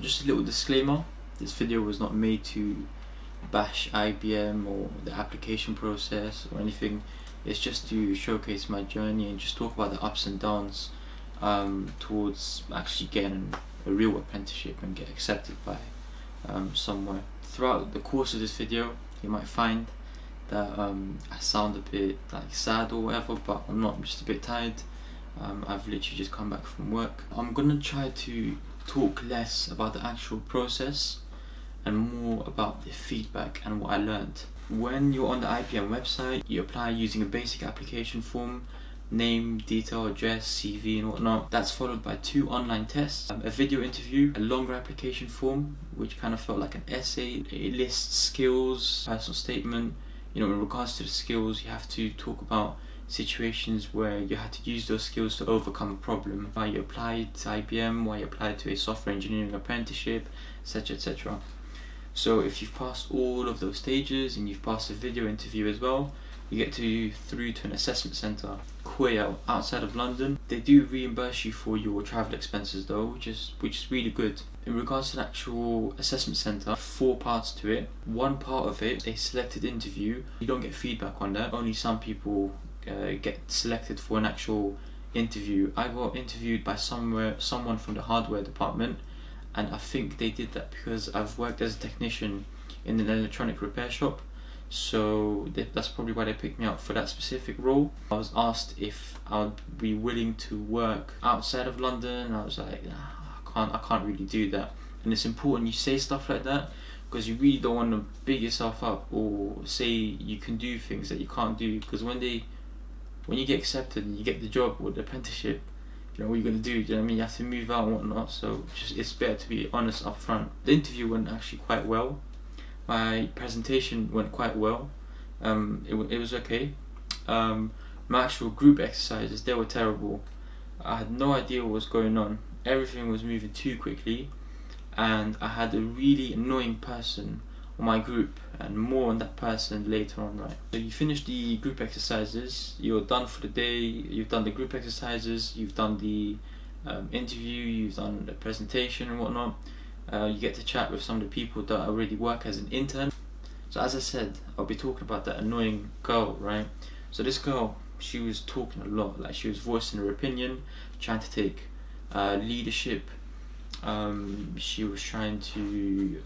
Just a little disclaimer, this video was not made to bash IBM or the application process or anything. It's just to showcase my journey and just talk about the ups and downs towards actually getting a real apprenticeship and get accepted by somewhere. Throughout the course of this video, you might find that I sound a bit like sad or whatever, but I'm not. I'm just a bit tired. I've literally just come back from work. I'm gonna try to talk less about the actual process and more about the feedback and what I learned. When you're on the IBM website, you apply using a basic application form, name, detail, address, CV and whatnot. That's followed by 2 online tests, a video interview, a longer application form which kind of felt like an essay. It lists skills, personal statement. In regards to the skills, you have to talk about situations where you had to use those skills to overcome a problem, why you applied to IBM, why you applied to a software engineering apprenticeship, etc, etc. So if you've passed all of those stages and you've passed the video interview as well, you get through to an assessment centre, queer outside of London. They do reimburse you for your travel expenses though, which is really good. In regards to the actual assessment centre, 4 parts to it. One part of it, a selected interview. You don't get feedback on that. Only some people get selected for an actual interview. I got interviewed by someone from the hardware department, and I think they did that because I've worked as a technician in an electronic repair shop, so that's probably why they picked me up for that specific role. I was asked if I would be willing to work outside of London, and I was like, nah, I can't really do that. And it's important you say stuff like that because you really don't want to big yourself up or say you can do things that you can't do, because when you get accepted and you get the job or the apprenticeship, what you're going to do, you know what I mean? You have to move out and whatnot, so it's better to be honest up front. The interview went actually quite well. My presentation went quite well. It was okay. My actual group exercises, they were terrible. I had no idea what was going on. Everything was moving too quickly, and I had a really annoying person on my group, and more on that person later on, right? So you finish the group exercises, you're done for the day, you've done the group exercises, you've done the interview, you've done the presentation and whatnot. You get to chat with some of the people that already work as an intern. So as I said, I'll be talking about that annoying girl, right? So this girl, she was talking a lot, like she was voicing her opinion, trying to take leadership. She was trying to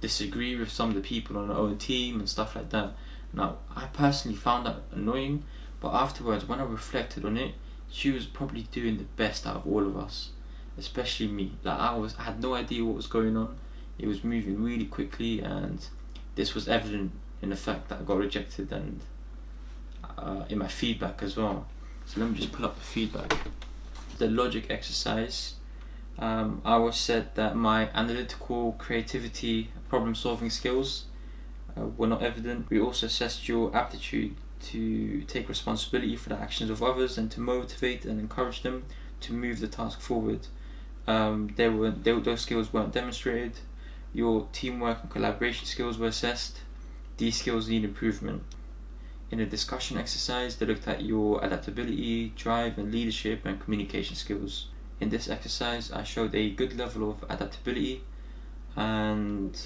disagree with some of the people on her own team and stuff like that. Now, I personally found that annoying, but afterwards, when I reflected on it, she was probably doing the best out of all of us, especially me. Like I had no idea what was going on. It was moving really quickly, and this was evident in the fact that I got rejected and in my feedback as well. So let me just pull up the feedback. The logic exercise. I was said that my analytical, creativity, problem-solving skills were not evident. We also assessed your aptitude to take responsibility for the actions of others and to motivate and encourage them to move the task forward. Those skills weren't demonstrated. Your teamwork and collaboration skills were assessed. These skills need improvement. In a discussion exercise, they looked at your adaptability, drive and leadership and communication skills. In this exercise, I showed a good level of adaptability and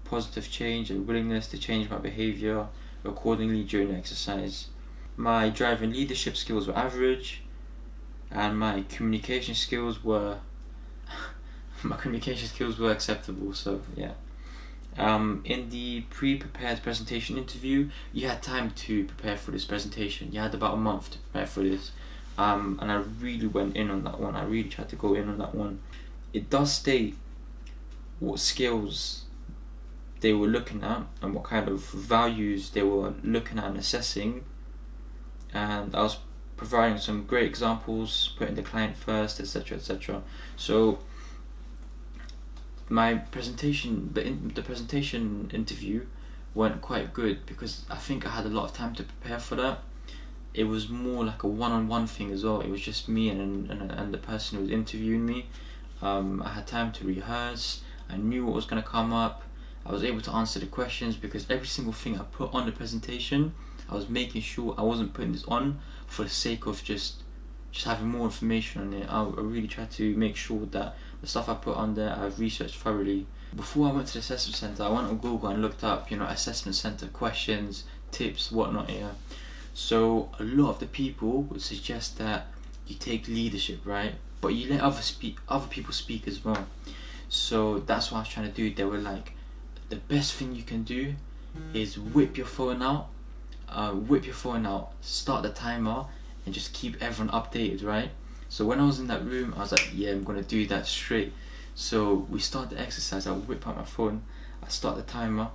positive change and willingness to change my behaviour accordingly during the exercise. My drive and leadership skills were average, and my communication skills were acceptable. So yeah. In the pre-prepared presentation interview, you had time to prepare for this presentation. You had about a month to prepare for this. And I really went in on that one. I really tried to go in on that one. It does state what skills they were looking at and what kind of values they were looking at and assessing. And I was providing some great examples, putting the client first, etc, etc. So my presentation, the presentation interview went quite good because I think I had a lot of time to prepare for that. It was more like a one-on-one thing as well. It was just me and the person who was interviewing me. I had time to rehearse. I knew what was going to come up. I was able to answer the questions because every single thing I put on the presentation, I was making sure I wasn't putting this on for the sake of just just having more information on it. I really try to make sure that the stuff I put on there I've researched thoroughly. Before I went to the assessment centre, I went on Google and looked up, assessment centre questions, tips, whatnot. Yeah. So a lot of the people would suggest that you take leadership, right? But you let other people speak as well. So that's what I was trying to do. They were like, the best thing you can do is whip your phone out, start the timer, and just keep everyone updated, right? So when I was in that room, I was like, yeah, I'm gonna do that straight. So we start the exercise, I whip out my phone, I start the timer,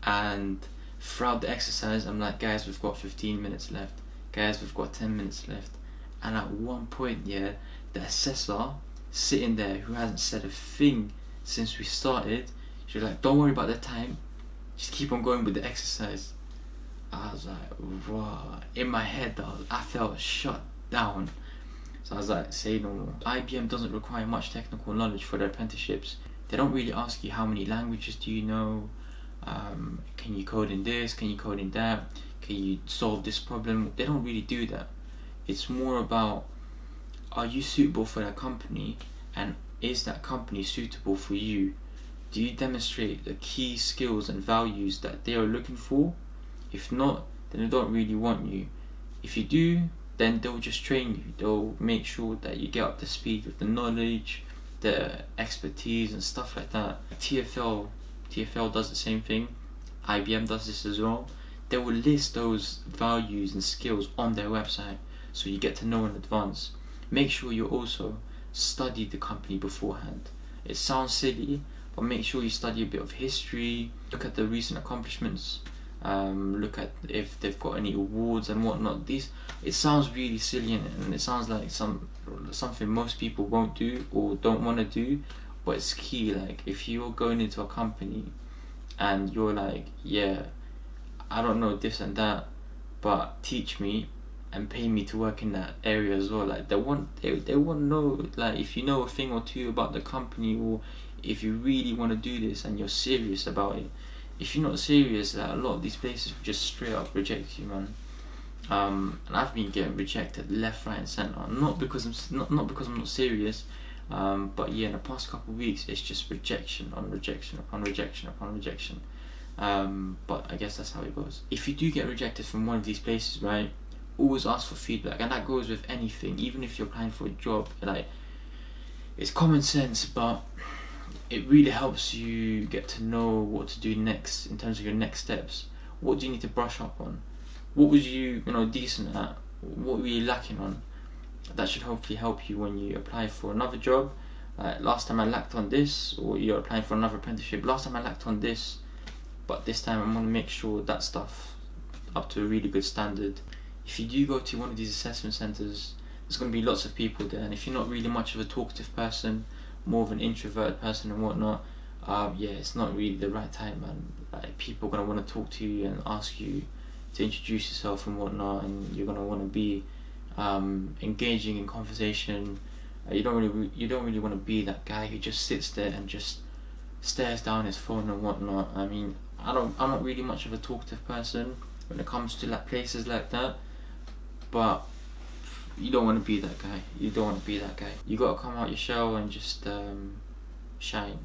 and throughout the exercise, I'm like, guys, we've got 15 minutes left. Guys, we've got 10 minutes left. And at one point, yeah, the assessor sitting there who hasn't said a thing since we started, she was like, don't worry about the time, just keep on going with the exercise. I was like, wow. In my head, I felt shut down. So I was like, say no more. IBM doesn't require much technical knowledge for their apprenticeships. They don't really ask you how many languages do you know, can you code in this, can you code in that, can you solve this problem. They don't really do that. It's more about, are you suitable for that company, and is that company suitable for you? Do you demonstrate the key skills and values that they are looking for? If not, then they don't really want you. If you do, then they'll just train you. They'll make sure that you get up to speed with the knowledge, the expertise and stuff like that. TfL does the same thing. IBM does this as well. They will list those values and skills on their website, so you get to know in advance. Make sure you also study the company beforehand. It sounds silly, but make sure you study a bit of history, look at the recent accomplishments, look at if they've got any awards and whatnot. It sounds really silly, and it sounds like something most people won't do or don't want to do, but it's key. Like, if you're going into a company and you're like, yeah, I don't know this and that, but teach me and pay me to work in that area as well. Like, they want to know, like, if you know a thing or two about the company, or if you really want to do this and you're serious about it. If you're not serious, like, a lot of these places will just straight up reject you, man. And I've been getting rejected left, right and centre. Not because I'm not serious, but yeah, in the past couple of weeks it's just rejection on rejection upon rejection upon rejection. But I guess that's how it goes. If you do get rejected from one of these places, right, always ask for feedback. And that goes with anything, even if you're applying for a job. Like, it's common sense, but it really helps you get to know what to do next in terms of your next steps. What do you need to brush up on? What was you decent at? What were you lacking on? That should hopefully help you when you apply for another job. Like, last time I lacked on this, or you're applying for another apprenticeship. Last time I lacked on this, but this time I'm going to make sure that stuff up to a really good standard. If you do go to one of these assessment centres, there's going to be lots of people there, and if you're not really much of a talkative person, more of an introverted person and whatnot, yeah, it's not really the right time, man. Like, people are going to want to talk to you and ask you to introduce yourself and whatnot, and you're going to want to be engaging in conversation. You don't really want to be that guy who just sits there and just stares down his phone and whatnot. I mean, I'm not really much of a talkative person when it comes to like places like that, but you don't want to be that guy. You don't want to be that guy. You got to come out your shell and just shine.